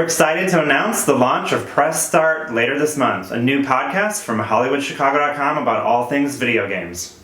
We're excited to announce the launch of Press Start later this month, a new podcast from HollywoodChicago.com about all things video games.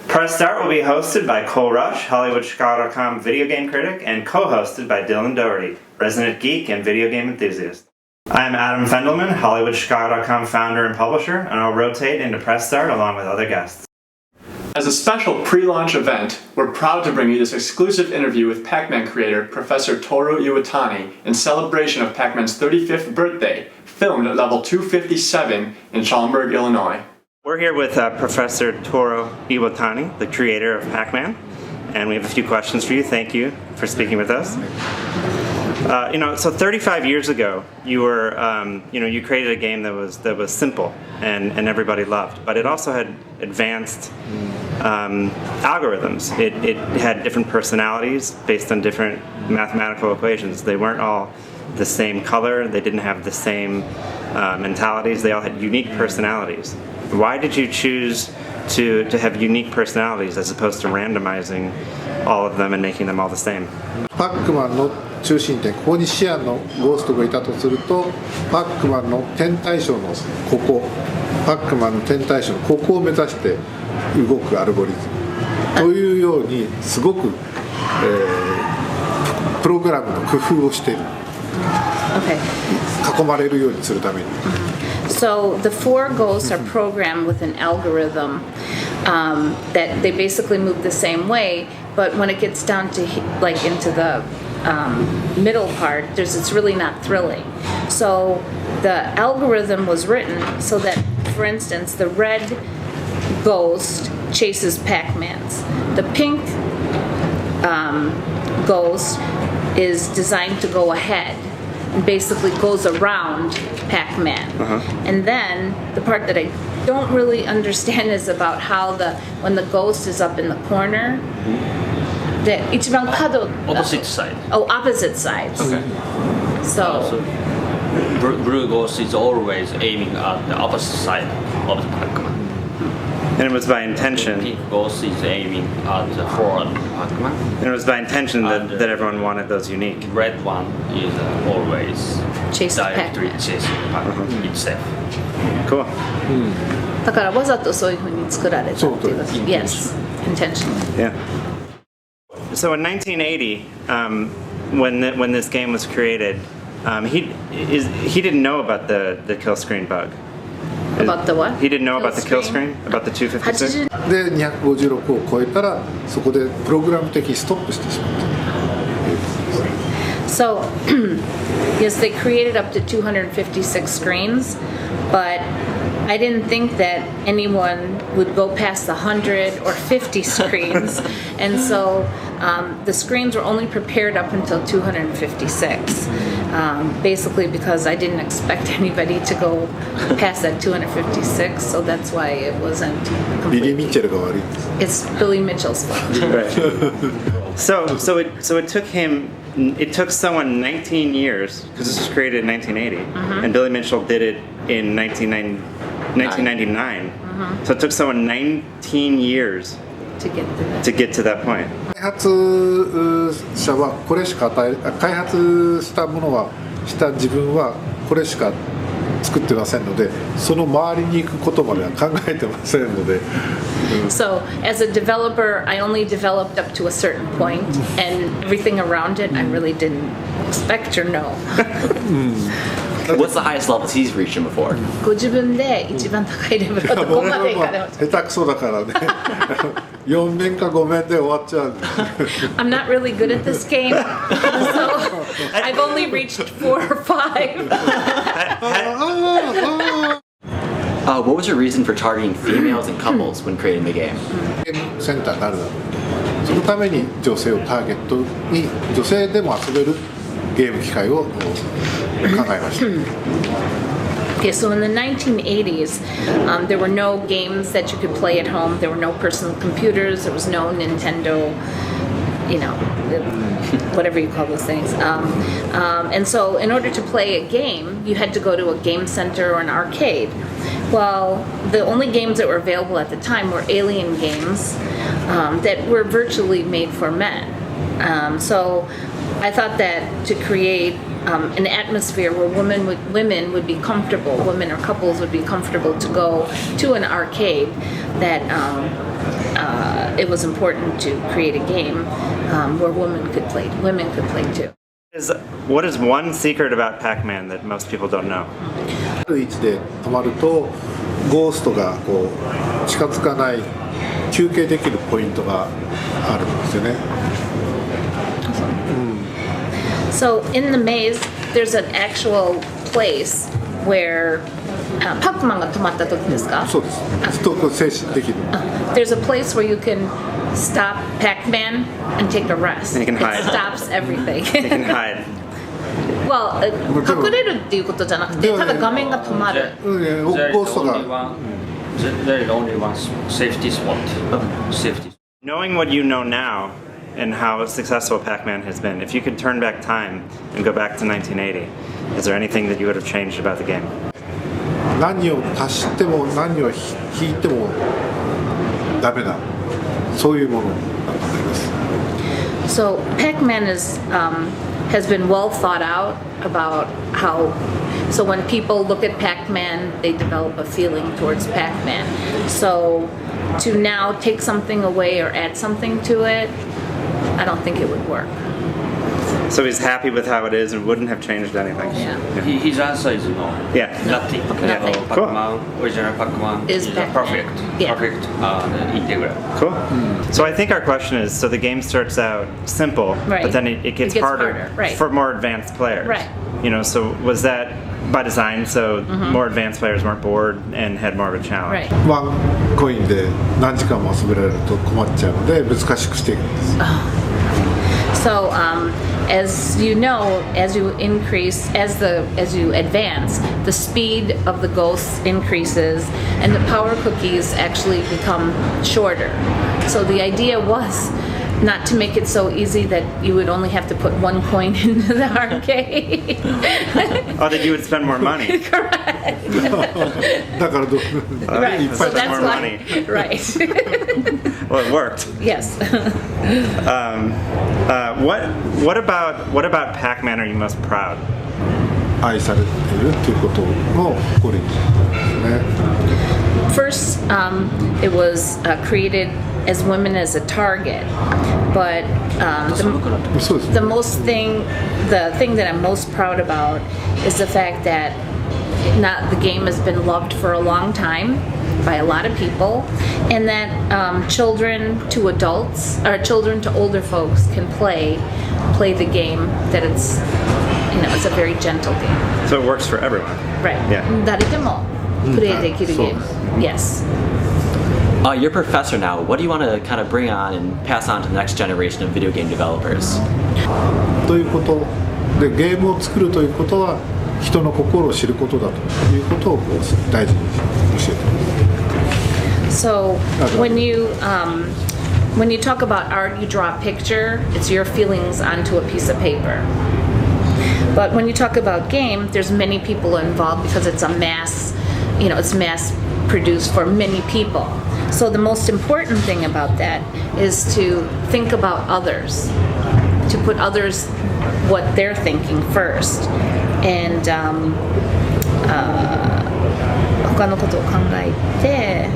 Press Start will be hosted by Cole Rush, HollywoodChicago.com video game critic, and co-hosted by Dylan Doherty, resident geek and video game enthusiast. I'm Adam Fendelman, HollywoodChicago.com founder and publisher, and I'll rotate into Press Start along with other guests. As a special pre-launch event, we're proud to bring you this exclusive interview with Pac-Man creator Professor Toru Iwatani in celebration of Pac-Man's 35th birthday, filmed at level 257 in Schaumburg, Illinois. We're here with Professor Toru Iwatani, the creator of Pac-Man, and we have a few questions for you. Thank you for speaking with us. So 35 years ago, you were, you created a game that was simple and everybody loved, but it also had advanced algorithms. It had different personalities based on different mathematical equations. They weren't all the same color. They didn't have the same mentalities. They all had unique personalities. Why did you choose to have unique personalities as opposed to randomizing all of them and making them all the same? PAC-MAN の中心点、ここにシアンのゴーストがいたとすると、PAC-MAN の天体ショーのここ、PAC-MAN の天体ショーのここを目指して動くアルゴリズムというようにすごく、プログラムの工夫をしている。囲まれるようにするために。So the four ghosts are programmed with an algorithm that they basically move the same way, but when it gets down to into the middle part, it's really not thrilling. So the algorithm was written so that, for instance, the red ghost chases Pac-Mans. The pink ghost is designed to go ahead. Basically goes around Pac-Man. And then the part that I don't really understand is about how when the ghost is up in the corner, the ichiban kado, opposite side. Oh, opposite sides. Okay. So blue ghost is always aiming at the opposite side of the Pac-Man. And it was by intention. Pink ghost is aiming at the forward Pac-Man. And it was by intention that everyone wanted those unique. Red one is always directly chasing Pac-Man itself. Cool. だからわざとそういう風に作られたっていうこと。Yes, intentionally. Yeah. So in 1980, when this game was created, he didn't know about the kill screen bug. About the what? He didn't know about the kill screen, about the 256? で、256を超えたら、そこでプログラム的にストップしてしまった。So, yes, they created up to 256 screens, but I didn't think that anyone would go past the 100 or 50 screens, and so the screens were only prepared up until 256, basically because I didn't expect anybody to go past that 256, so that's why it wasn't complete. Billy Mitchell が悪い。It's Billy Mitchell's fault. Right. So it took him. It took someone 19 years, because this was created in 1980, and Billy Mitchell did it in 1999. So it took someone 19 years to get to that point. 開発者はこれしか開発したものはした自分はこれしか作ってませんので、その周りに行くことまでは考えてませんので。So, as a developer, I only developed up to a certain point, and everything around it, I really didn't expect or know. What's the highest levels he's reached before? ご自分で一番高いレベルはどこまでいかれました？下手くそだからね。4面か5面で終わっちゃう。I'm not really good at this game, so I've only reached 4 or 5. What was your reason for targeting females and couples when creating the game? ゲームセンターになるだろう。そのために女性をターゲットに女性でも遊べるゲーム機械を考えました。Okay, so in the 1980s, there were no games that you could play at home. There were no personal computers. There was no Nintendo whatever you call those things. And so in order to play a game, you had to go to a game center or an arcade. Well, the only games that were available at the time were alien games that were virtually made for men. So I thought that to create an atmosphere where women would be comfortable, women or couples would be comfortable to go to an arcade, that it was important to create a game where women could play too. What is one secret about Pac-Man that most people don't know? ある位置で止まるとゴーストがこう近づかない休憩できるポイントがあるんですよね。So in the maze, there's an actual place where パックマンが止まった時ですか？そうです。ストップ静止できる。There's a place where you can stop Pac-Man and take a rest. And you can hide. It stops everything. You can hide. Well, 隠れるっていうことじゃなくて、ただ画面が止まる。ゴ There ー is スト only が one. There is only one safety spot. Safety. Knowing what you know now and how successful Pac-Man has been, if you could turn back time and go back to 1980, is there anything that you would have changed about the game? 何を足しても何を引いてもダメなそういうものだと思います。So Pac-Man has been well thought out about how. So when people look at Pac-Man, they develop a feeling towards Pac-Man. So to now take something away or add something to it, I don't think it would work. So he's happy with how it is and wouldn't have changed anything. Yeah. His answer is no. Yeah. Nothing. Nothing. Cool. Pac-Man, original Pac-Man Is is Pac-Man. perfect. Yeah. Perfect integral. Cool. So I think our question is, so the game starts out simple, Right. but then it gets harder right. for more advanced players. Right. So was that by design so more advanced players weren't bored and had more of a challenge? Right. ワンコインで何時間も遊べられると困っちゃうので難しくしていくんです。So as you know, as you advance, the speed of the ghosts increases, and the power cookies actually become shorter. So the idea was not to make it so easy that you would only have to put one coin into the arcade. Oh, that you would spend more money. Correct. だからどう Right. いっぱ So い that's more why. money. Right. Well, it worked. Yes. What about Pac-Man are you most proud? 愛されているということの誇りですね。 First, it was created as women as a target, but the そうですね。 the thing that I'm most proud about is the fact that the game has been loved for a long time by a lot of people, and that children to adults or children to older folks can play the game. That it's a very gentle game. So it works for everyone. Right. Yeah. 誰でもプレイできるゲーム。Yes. You're a professor now. What do you want to kind of bring on and pass on to the next generation of video game developers? ということでゲームを作るということは人の心を知ることだということをこう大事に教えてます。 So when you talk about art, you draw a picture. It's your feelings onto a piece of paper. But when you talk about game, there's many people involved because it's it's mass produced for many people. So the most important thing about that is to think about others, to put others what they're thinking first, and 他のことを考えて。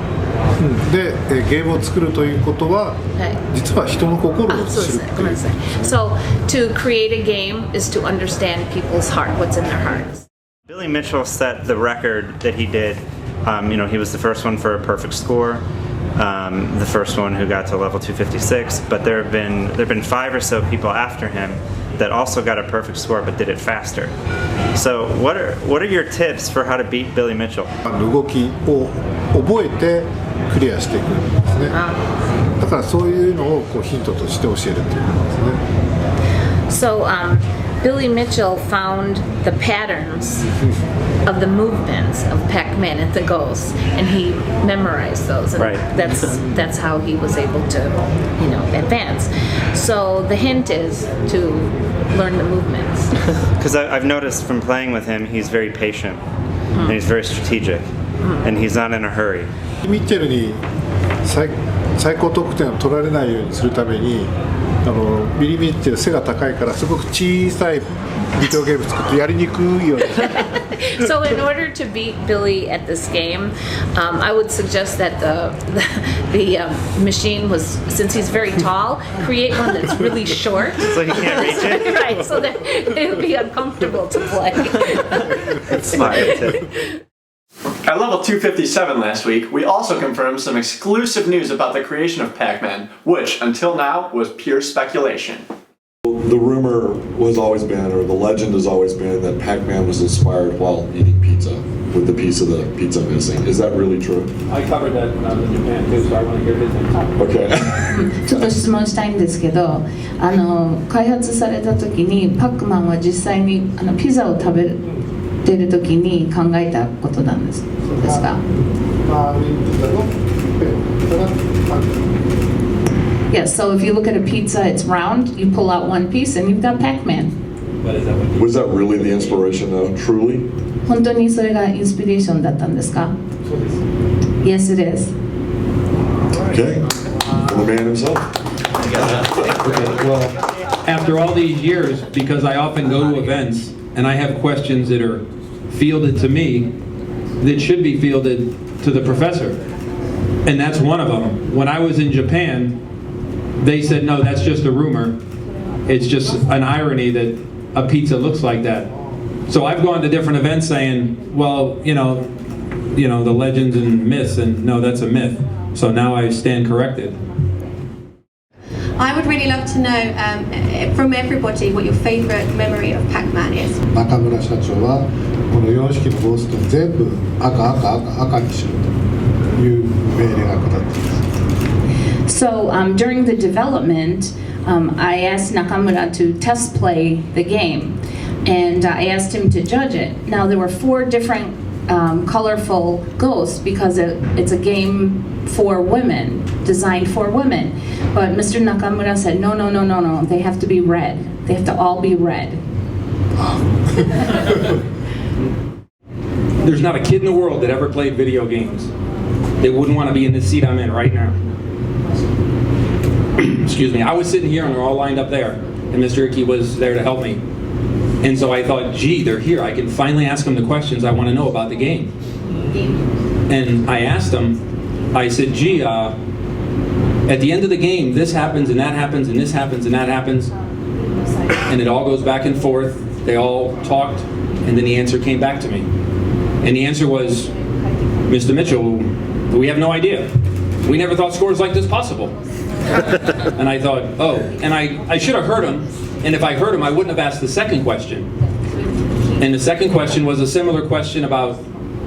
でゲームを作るということは、実は人の心を知るっていう。So to create a game is to understand people's heart, what's in their hearts. Billy Mitchell set the record that he did. He was the first one for a perfect score, the first one who got to level 256. But there have been 5 or so people after him that also got a perfect score but did it faster. So what are your tips for how to beat Billy Mitchell? 動きを覚えてクリアしていくんですね。だからそういうのをこうヒントとして教えるっていうことですね。 So Billy Mitchell found the patterns of the movements of Pac-Man and the ghosts, and he memorized those. And Right. that's how he was able to, advance. So the hint is to learn the movements. Because I've noticed from playing with him, he's very patient and he's very strategic and he's not in a hurry. ミッチェルに最高得点を取られないようにするためにビリー・ミッチェル背が高いからすごく小さいビデオゲーム作ってやりにくいようにSo in order to beat Billy at this game, I would suggest that the machine was, since he's very tall, create one that's really short. So he can't reach it? Right, so that it would be uncomfortable to play. That's smart. At level 257 last week, we also confirmed some exclusive news about the creation of Pac-Man, which, until now, was pure speculation. The rumor has always been, or the legend has always been, that Pac-Man was inspired while eating pizza, with the piece of the pizza missing. Is that really true? I covered that when I was in Japan too, so I want to hear his insight. Okay. ちょっと質問したいんですけど、開発された時にパックマンは実際にピザを食べてる時に考えたことなんですか？Yes, so if you look at a pizza, it's round, you pull out one piece and you've got Pac-Man. Was that really the inspiration though, truly? 本当にそれがインスピレーションだったんですか？ Yes, it is. Okay. The man himself. Well, after all these years, because I often go to events and I have questions that are fielded to me that should be fielded to the professor. And that's one of them. When I was in Japan, they said, no, that's just a rumor. It's just an irony that a pizza looks like that. So I've gone to different events saying, well, the legends and myths, and no, that's a myth. So now I stand corrected. I would really love to know from everybody what your favorite memory of Pac-Man is. 中村社長はこの4匹のゴーストを全部赤にしろという命令が下っています。So during the development, I asked Nakamura to test play the game, and I asked him to judge it. Now there were 4 different colorful ghosts because it's a game for women, designed for women. But Mr. Nakamura said, no, they have to be red. They have to all be red. There's not a kid in the world that ever played video games that wouldn't want to be in the seat I'm in right now. Excuse me. I was sitting here and they're all lined up there, and Mr. Icky was there to help me. And so I thought, gee, they're here. I can finally ask them the questions I want to know about the game. And I asked them, I said, gee, at the end of the game, this happens and that happens and this happens and that happens. And it all goes back and forth. They all talked, and then the answer came back to me. And the answer was, Mr. Mitchell, we have no idea. We never thought scores like this possible. And I thought, oh, and I should have heard him. And if I heard him, I wouldn't have asked the second question. And the second question was a similar question about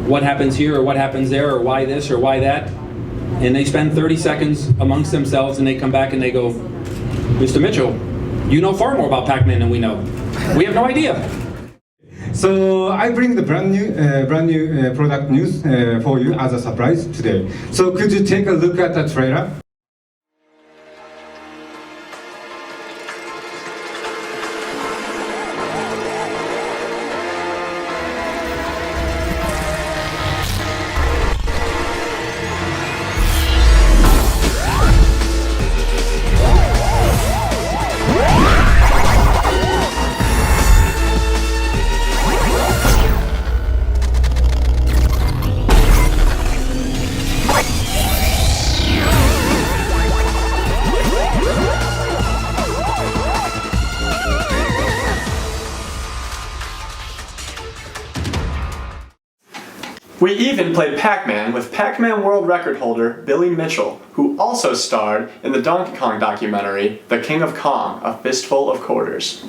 what happens here or what happens there or why this or why that. And they spend 30 seconds amongst themselves and they come back and they go, Mr. Mitchell, you know far more about Pac-Man than we know. We have no idea. So I bring the brand new product news for you as a surprise today. So could you take a look at the trailer? We even played Pac-Man with Pac-Man world record holder Billy Mitchell, who also starred in the Donkey Kong documentary, The King of Kong, A Fistful of Quarters.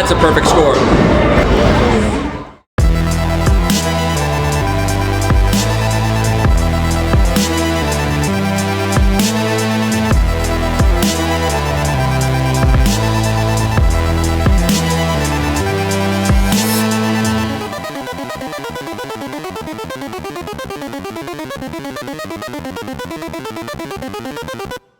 that's a perfect score. Thank you.